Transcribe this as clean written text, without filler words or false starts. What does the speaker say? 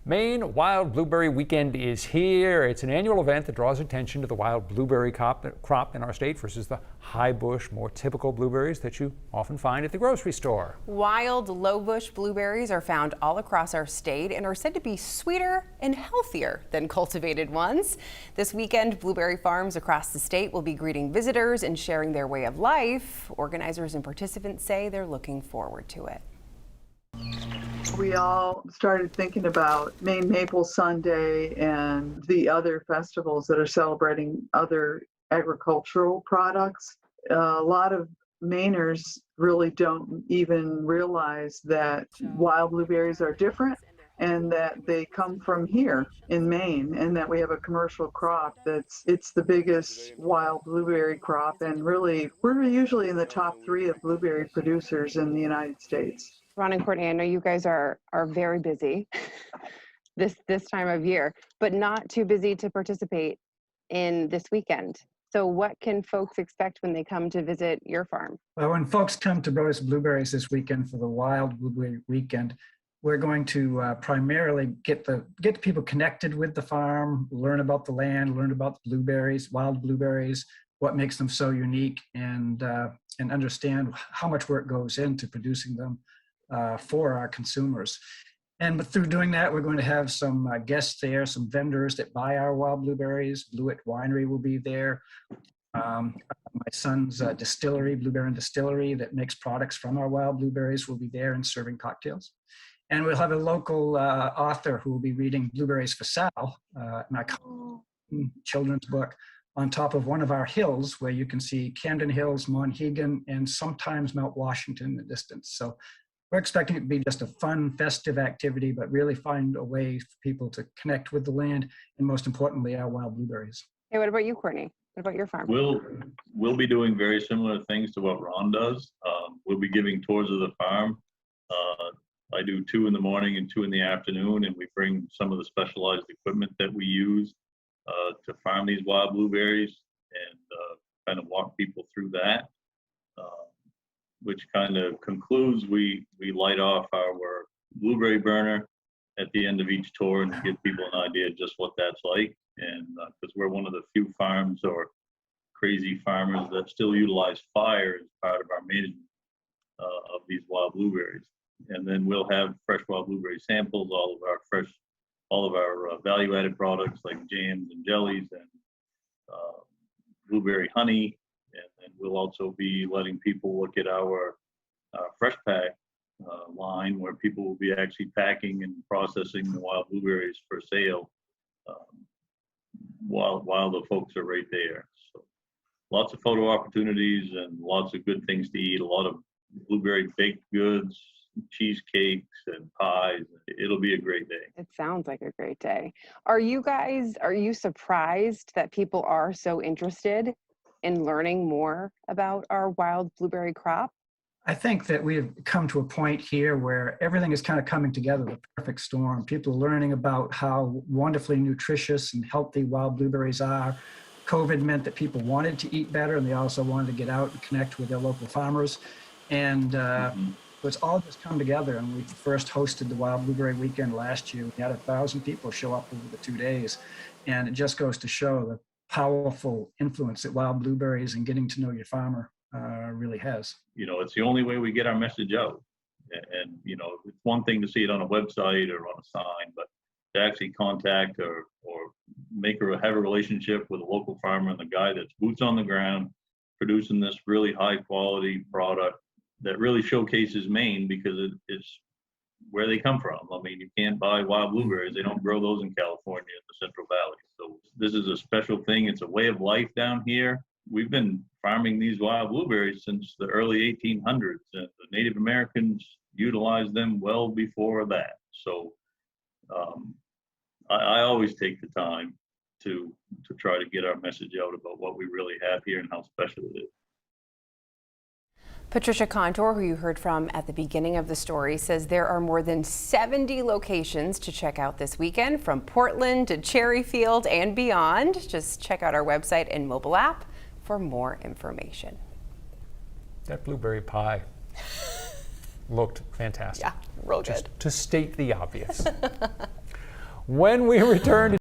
Maine Wild Blueberry Weekend is here. It's an annual event that draws attention to the wild blueberry crop in our state versus the high bush, more typical blueberries that you often find at the grocery store. Wild low bush blueberries are found all across our state and are said to be sweeter and healthier than cultivated ones. This weekend, blueberry farms across the state will be greeting visitors and sharing their way of life. Organizers and participants say they're looking forward to it. We all started thinking about Maine Maple Sunday and the other festivals that are celebrating other agricultural products. A lot of Mainers really don't even realize that wild blueberries are different and that they come from here in Maine, and that we have a commercial crop it's the biggest wild blueberry crop, and really we're usually in the top 3 of blueberry producers in the United States. Ron and Courtney, I know you guys are very busy this time of year, but not too busy to participate in this weekend. So what can folks expect when they come to visit your farm? Well, when folks come to Brothers Blueberries this weekend for the Wild Blueberry Weekend, we're going to primarily get the people connected with the farm, learn about the land, learn about the blueberries, wild blueberries, what makes them so unique, and understand how much work goes into producing them for our consumers. But through doing that, we're going to have some guests there, some vendors that buy our wild blueberries. Blewett Winery will be there. My son's distillery, Blue Baron Distillery, that makes products from our wild blueberries, will be there and serving cocktails. And we'll have a local author who will be reading Blueberries for Sal, my children's book, on top of one of our hills where you can see Camden Hills, Monhegan, and sometimes Mount Washington in the distance. So we're expecting it to be just a fun, festive activity, but really find a way for people to connect with the land and, most importantly, our wild blueberries. Hey, what about you, Courtney? What about your farm? We'll be doing very similar things to what Ron does. We'll be giving tours of the farm. I do 2 in the morning and 2 in the afternoon, and we bring some of the specialized equipment that we use to farm these wild blueberries and kind of walk people through that. Which kind of concludes, we light off our blueberry burner at the end of each tour and give people an idea of just what that's like. And because we're one of the few farms or crazy farmers that still utilize fire as part of our management of these wild blueberries. And then we'll have fresh wild blueberry samples, all of our value-added products like jams and jellies and blueberry honey. And we'll also be letting people look at our fresh pack line, where people will be actually packing and processing the wild blueberries for sale while the folks are right there. So lots of photo opportunities and lots of good things to eat, a lot of blueberry baked goods, cheesecakes and pies. It'll be a great day. It sounds like a great day. Are you surprised that people are so interested in learning more about our wild blueberry crop? I think that we've come to a point here where everything is kind of coming together, the perfect storm. People are learning about how wonderfully nutritious and healthy wild blueberries are. COVID meant that people wanted to eat better, and they also wanted to get out and connect with their local farmers. And it's all just come together. And we first hosted the Wild Blueberry Weekend last year. We had 1,000 people show up over the 2 days. And it just goes to show the powerful influence that wild blueberries and getting to know your farmer really has. It's the only way we get our message out. And it's one thing to see it on a website or on a sign, but to actually contact or have a relationship with a local farmer and the guy that's boots on the ground producing this really high quality product that really showcases Maine, because it's where they come from. I mean, you can't buy wild blueberries. They don't grow those in California in the Central Valley. So this is a special thing. It's a way of life down here. We've been farming these wild blueberries since the early 1800s, and the Native Americans utilized them well before that. So I always take the time to try to get our message out about what we really have here and how special it is. Patricia Contour, who you heard from at the beginning of the story, says there are more than 70 locations to check out this weekend, from Portland to Cherryfield and beyond. Just check out our website and mobile app for more information. That blueberry pie looked fantastic. Yeah, real good. Just to state the obvious. When we return to